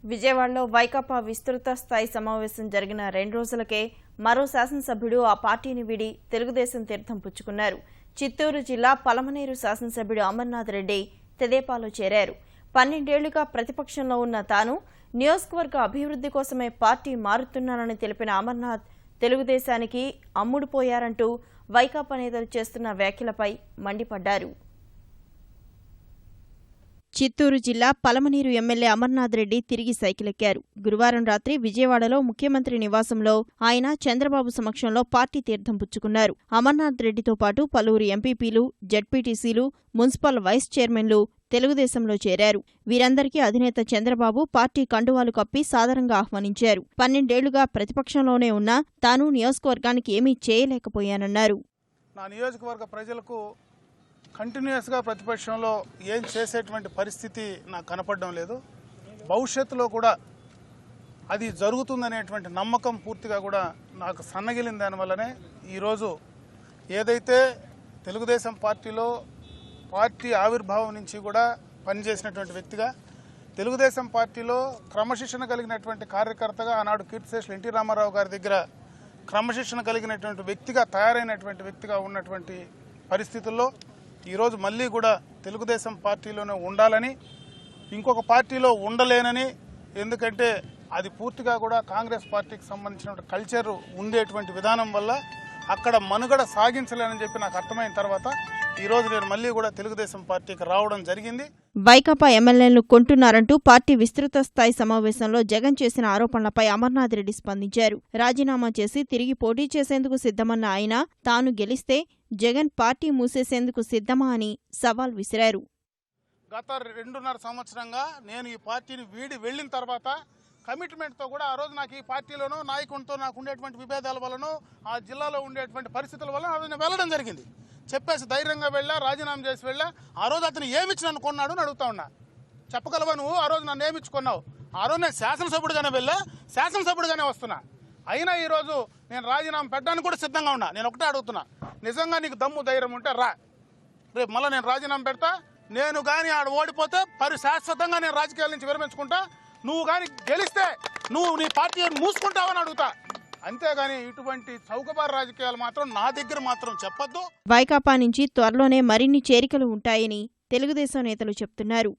విజయవాడలో వైకాపా విస్తృత స్థాయి సమావేశం జరిగిన 2 రోజులకే మరో శాసనసభ్యుడు ఆ పార్టీని వీడి తెలుగుదేశం తీర్థం పుచ్చుకున్నారు. చిత్తూరు జిల్లా పలమనేరు శాసనసభ్యుడు అమర్నాథ్ రెడ్డి తెదేపాలో చేరారు. 12 ఏళ్లుగా ప్రతిపక్షంలో ఉన్న తాను నియోజకవర్గ అభివృద్ధి కోసమే పార్టీ మారుతున్నానని తెలిపిన అమర్నాథ్ తెలుగుదేశానికి అమ్ముడుపోయారంటూ వైకాపా నేతలు చేస్తున్న వ్యాఖ్యలపై మండిపడ్డారు. చిత్తూరు జిల్లా పలమనేరు ఎమ్మెల్యే అమర్నాథ్ రెడ్డి తిరిగి సైకిలెక్కారు. గురువారం రాత్రి విజయవాడలో ముఖ్యమంత్రి నివాసంలో ఆయన చంద్రబాబు సమక్షంలో పార్టీ తీర్థం పుచ్చుకున్నారు. అమర్నాథ్ రెడ్డితో పాటు పలువురు ఎంపీపీలు, జడ్పీటీసీలు, మున్సిపల్ వైస్ చైర్మన్లు తెలుగుదేశంలో చేరారు. వీరందరికీ అధినేత చంద్రబాబు పార్టీ కండువాలు కప్పి సాదరంగా ఆహ్వానించారు. 12 ఏళ్లుగా ప్రతిపక్షంలోనే ఉన్నా తాను నియోజకవర్గానికి ఏమీ చేయలేకపోయానన్నారు. నా నియోజకవర్గ ప్రజలకు కంటిన్యూస్గా ప్రతిపక్షంలో ఏం చేసేటువంటి పరిస్థితి నాకు కనపడడం లేదు. భవిష్యత్తులో కూడా అది జరుగుతుందనేటువంటి నమ్మకం పూర్తిగా కూడా నాకు సన్నగిలిన దానివల్లనే ఈరోజు ఏదైతే తెలుగుదేశం పార్టీలో పార్టీ ఆవిర్భావం నుంచి కూడా పనిచేసినటువంటి వ్యక్తిగా, తెలుగుదేశం పార్టీలో క్రమశిక్షణ కలిగినటువంటి కార్యకర్తగా ఆనాడు కీర్తిశేషులు ఎన్టీ రామారావు గారి దగ్గర క్రమశిక్షణ కలిగినటువంటి వ్యక్తిగా తయారైనటువంటి వ్యక్తిగా ఉన్నటువంటి పరిస్థితుల్లో ఈరోజు మళ్ళీ కూడా తెలుగుదేశం పార్టీలోనే ఉండాలని, ఇంకొక పార్టీలో ఉండలేనని, ఎందుకంటే అది పూర్తిగా కూడా కాంగ్రెస్ పార్టీకి సంబంధించిన కల్చర్ ఉండేటువంటి విధానం వల్ల అక్కడ మనుగడ సాగించలేనని చెప్పి నాకు అర్థమైన తర్వాత ఈరోజు నేను మళ్ళీ కూడా తెలుగుదేశం పార్టీకి రావడం జరిగింది. వైకాపా ఎమ్మెల్యేలను కొంటున్నారంటూ పార్టీ విస్తృత స్థాయి సమావేశంలో జగన్ చేసిన ఆరోపణలపై అమర్నాథ్ రెడ్డి స్పందించారు. రాజీనామా చేసి తిరిగి పోటీ చేసేందుకు సిద్ధమన్న ఆయన తాను గెలిస్తే జగన్ పార్టీ మూసేసేందుకు సిద్ధమా అని సవాల్ విసిరారు. గత 2.5 సంవత్సరంగా నేను ఈ పార్టీని వీడి వెళ్లిన తర్వాత కమిట్మెంట్తో కూడా ఆ రోజు నాకు ఈ పార్టీలోనూ నాయకునితో నాకు ఉండేటువంటి విభేదాల వలన, ఆ జిల్లాలో ఉండేటువంటి పరిస్థితుల వల్ల ఆ రోజు నేను వెళ్ళడం జరిగింది. చెప్పేసి ధైర్యంగా వెళ్ళా, రాజీనామా చేసి వెళ్ళా. ఆ రోజు అతను ఏమిచ్చి నన్ను కొన్నాడు అని అడుగుతా ఉన్నా. చెప్పగలవా నువ్వు? ఆ రోజు నన్ను ఏమిచ్చుకున్నావు? ఆ రోజు నేను శాసనసభ్యుడిగానే వెళ్ళా, శాసనసభ్యుడిగానే వస్తున్నా. అయినా ఈరోజు నేను రాజీనామా పెట్టడానికి కూడా సిద్ధంగా ఉన్నా. నేను ఒకటే అడుగుతున్నా, నిజంగా నీకు దమ్ము ధైర్యం ఉంటే రా, రేపు మళ్ళీ నేను రాజీనామా పెడతా. నేను కానీ ఆడ ఓడిపోతే శాశ్వతంగా నేను రాజకీయాల నుంచి విరమించుకుంటా. నువ్వు కానీ గెలిస్తే నువ్వు నీ పార్టీ మూసుకుంటావని అడుగుతా. అంతేగాని ఇటువంటి చౌకబారు రాజకీయాలు మాత్రం నా దగ్గర మాత్రం చెప్పొద్దు. వైకాపా నుంచి త్వరలోనే మరిన్ని చేరికలు ఉంటాయని తెలుగుదేశం నేతలు చెప్తున్నారు.